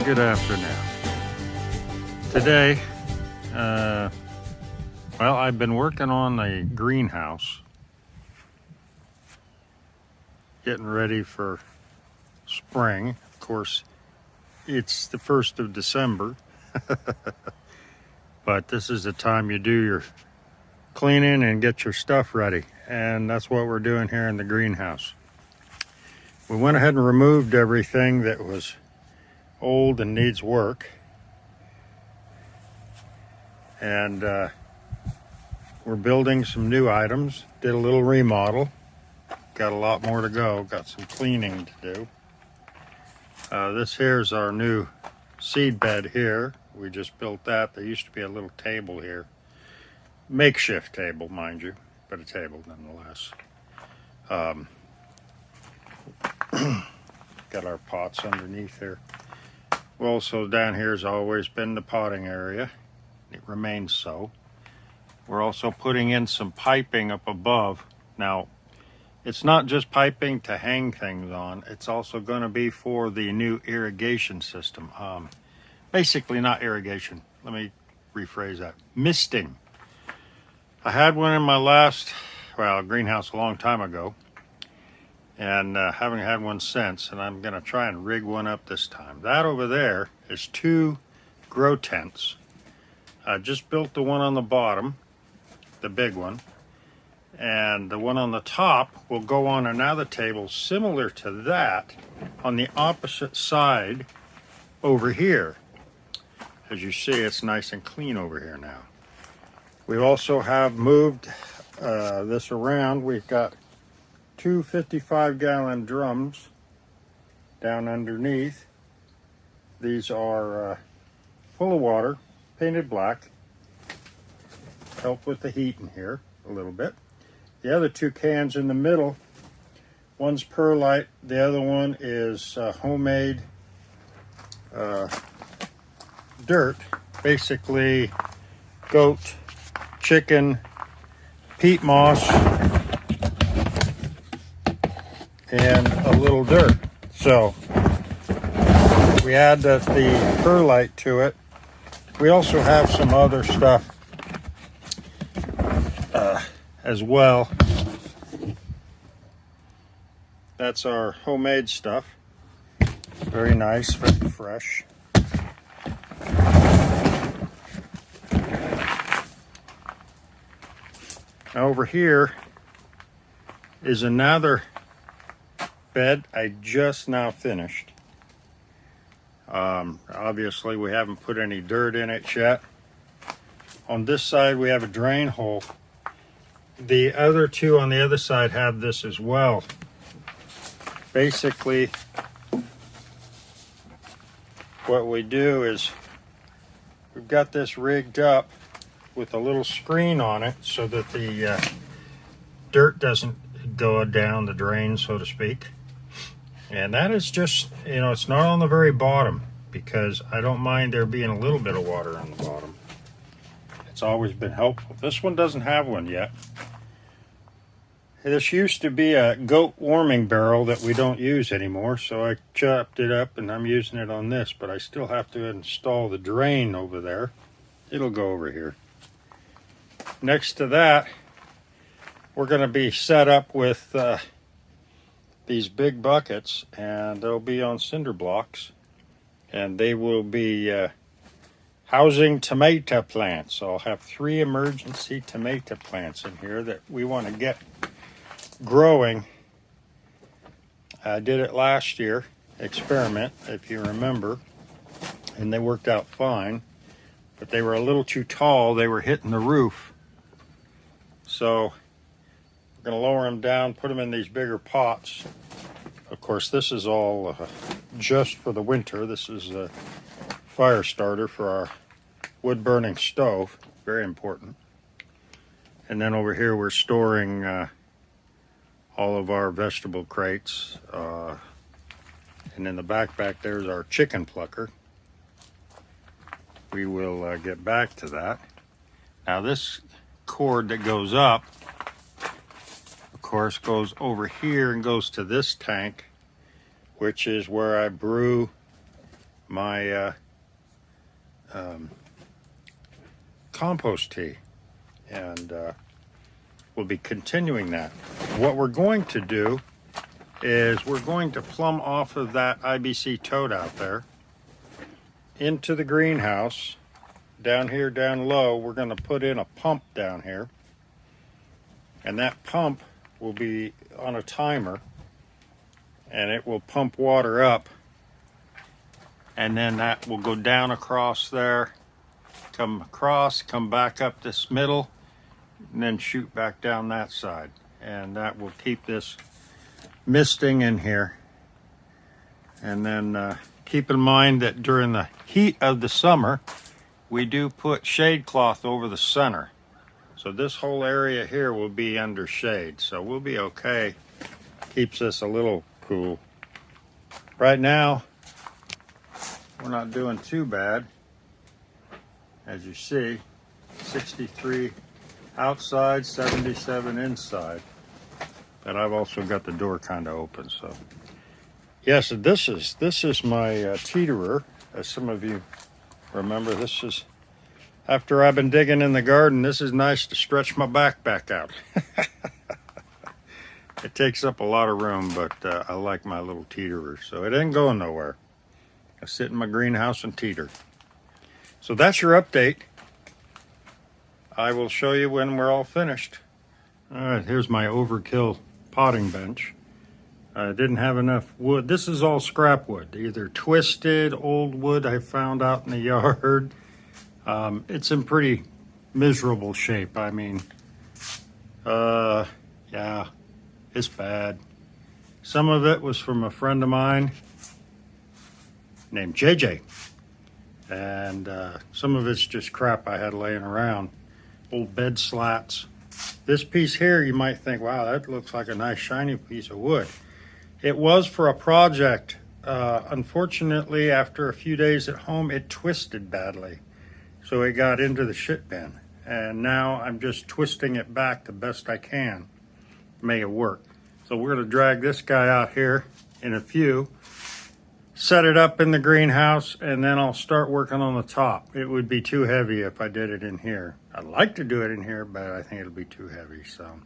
good afternoon. Today, well, I've been working on the greenhouse, getting ready for spring. Of course, it's the 1st of December, but this is the time you do your cleaning and get your stuff ready, and that's what we're doing here in the greenhouse. We went ahead and removed everything that was old and needs work, and we're building some new items. Did a little remodel, got a lot more to go, got some cleaning to do. This here's our new seed bed here. We just built that. There used to be a little table here, makeshift table, mind you, but a table nonetheless. Got our pots underneath here. Also down here has always been the potting area. It remains so. We're also putting in some piping up above. Now, it's not just piping to hang things on. It's also going to be for the new irrigation system. Basically not irrigation. Let me rephrase that. Misting. I had one in my last, greenhouse a long time ago, and haven't had one since, and I'm going to try and rig one up this time. That over there is 2 grow tents. I just built the one on the bottom, the big one, and the one on the top will go on another table similar to that on the opposite side over here. As you see, it's nice and clean over here now. We also have moved this around. We've got 2 55-gallon drums down underneath. These are full of water, painted black. Help with the heat in here a little bit. The other 2 cans in the middle, one's perlite, the other one is homemade dirt, basically goat, chicken, peat moss, and a little dirt. So we add the perlite to it. We also have some other stuff as well. That's our homemade stuff. Very nice, very fresh. Now over here is another bed I just now finished. Obviously we haven't put any dirt in it yet. On this side we have a drain hole. The other 2 on the other side have this as well. Basically what we do is we've got this rigged up with a little screen on it so that the dirt doesn't go down the drain, so to speak. And that is just, it's not on the very bottom, because I don't mind there being a little bit of water on the bottom. It's always been helpful. This one doesn't have one yet. This used to be a goat warming barrel that we don't use anymore, so I chopped it up and I'm using it on this, but I still have to install the drain over there. It'll go over here. Next to that, we're going to be set up with these big buckets, and they'll be on cinder blocks, and they will be housing tomato plants. So I'll have 3 emergency tomato plants in here that we want to get growing. I did it last year, experiment, if you remember, and they worked out fine, but they were a little too tall. They were hitting the roof. So we're going to lower them down, put them in these bigger pots. Of course, this is all just for the winter. This is a fire starter for our wood burning stove. Very important. And then over here we're storing all of our vegetable crates. And in the back there's our chicken plucker. We will get back to that. Now this cord that goes up, of course, goes over here and goes to this tank, which is where I brew my compost tea, and we'll be continuing that. What we're going to do is we're going to plumb off of that IBC toad out there into the greenhouse. Down here, down low, we're going to put in a pump down here, and that pump will be on a timer, and it will pump water up, and then that will go down across there, come across, come back up this middle, and then shoot back down that side, and that will keep this misting in here. And then keep in mind that during the heat of the summer, we do put shade cloth over the center. So this whole area here will be under shade. So we'll be okay. Keeps us a little cool. Right now, we're not doing too bad. As you see, 63 outside, 77 inside. But I've also got the door kind of open, so. Yes, this is my teeterer. As some of you remember, this is, after I've been digging in the garden, this is nice to stretch my back out. It takes up a lot of room, but I like my little teeterer, so it ain't going nowhere. I sit in my greenhouse and teeter. So that's your update. I will show you when we're all finished. All right, here's my overkill potting bench. I didn't have enough wood. This is all scrap wood, either twisted old wood I found out in the yard. It's in pretty miserable shape. I mean, yeah, it's bad. Some of it was from a friend of mine named JJ. And some of it's just crap I had laying around. Old bed slats. This piece here, you might think, wow, that looks like a nice shiny piece of wood. It was for a project. Unfortunately, after a few days at home, it twisted badly. So it got into the shit bin. And now I'm just twisting it back the best I can to make it work. So we're gonna drag this guy out here in a few, set it up in the greenhouse, and then I'll start working on the top. It would be too heavy if I did it in here. I'd like to do it in here, but I think it'll be too heavy. So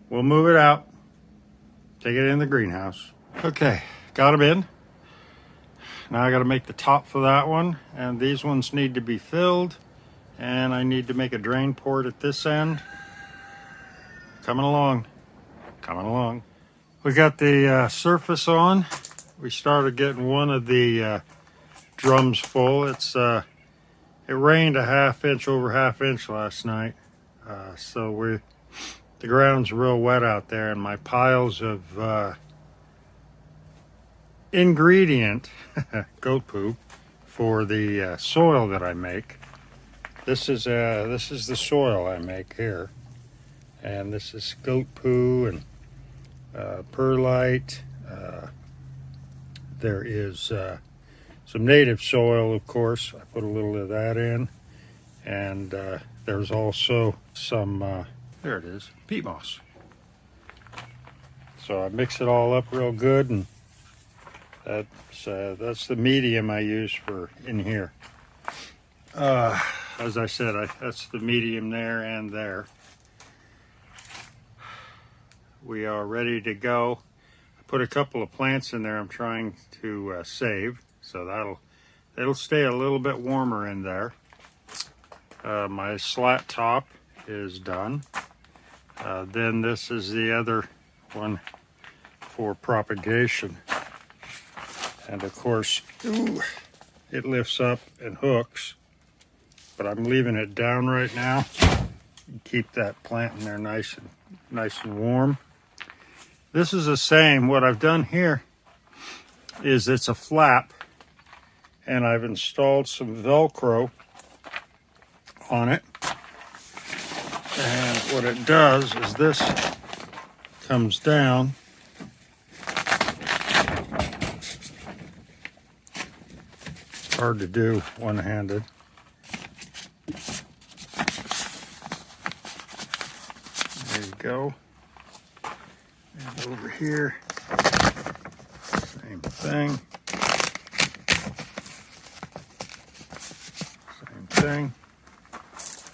we'll move it out, take it in the greenhouse. Okay, got them in. Now I gotta make the top for that one, and these ones need to be filled, and I need to make a drain port at this end. Coming along, coming along. We got the surface on. We started getting one of the drums full. It rained a half-inch over half-inch last night, so the ground's real wet out there, and my piles of ingredient goat poo for the soil that I make. This is the soil I make here, and this is goat poo and perlite. There is some native soil, of course. I put a little of that in. And there's also some, there it is, peat moss. So I mix it all up real good, and that's the medium I use for in here. As I said, that's the medium there and there. We are ready to go. Put a couple of plants in there I'm trying to save, so it'll stay a little bit warmer in there. My slat top is done. Then this is the other one for propagation. And of course, it lifts up and hooks, but I'm leaving it down right now. Keep that plant in there nice and warm. This is the same. What I've done here is it's a flap, and I've installed some velcro on it. And what it does is this comes down. It's hard to do one-handed. There you go. And over here, same thing. everything.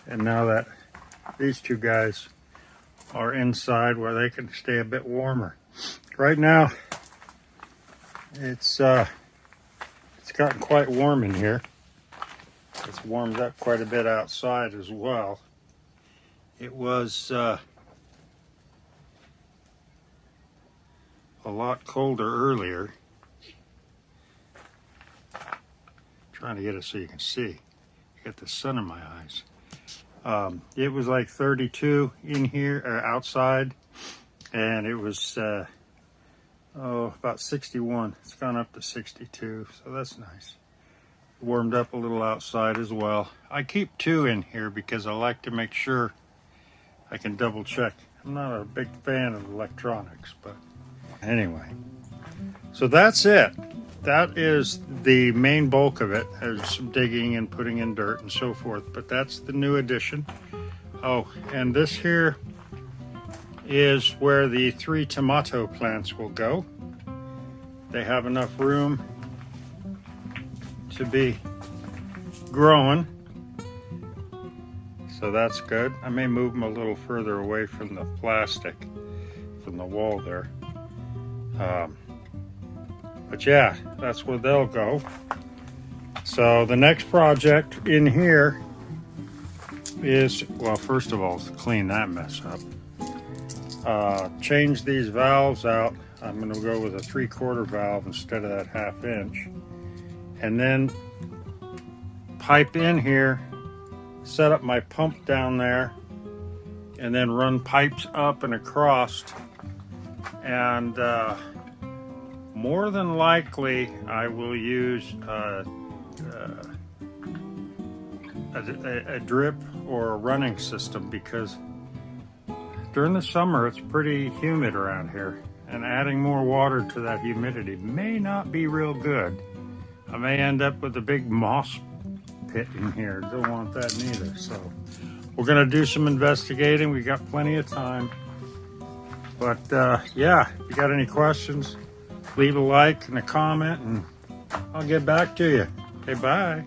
And now that these two guys are inside where they can stay a bit warmer. Right now, it's gotten quite warm in here. It's warmed up quite a bit outside as well. It was a lot colder earlier. Trying to get it so you can see. Get the sun in my eyes. It was like 32 in here, or outside, and it was about 61. It's gone up to 62, so that's nice. Warmed up a little outside as well. I keep two in here because I like to make sure I can double check. I'm not a big fan of electronics, but anyway. So that's it. That is the main bulk of it. There's some digging and putting in dirt and so forth, but that's the new addition. Oh, and this here is where the 3 tomato plants will go. They have enough room to be growing, so that's good. I may move them a little further away from the plastic, from the wall there. But yeah, that's where they'll go. So the next project in here is, well, first of all, is to clean that mess up. Change these valves out. I'm going to go with a 3/4 valve instead of that 1/2 inch. And then pipe in here, set up my pump down there, and then run pipes up and across. And more than likely, I will use a drip or a running system, because during the summer it's pretty humid around here, and adding more water to that humidity may not be real good. I may end up with a big moss pit in here. Don't want that neither. So we're gonna do some investigating. We got plenty of time. But yeah, if you got any questions, leave a like and a comment, and I'll get back to you. Okay, bye.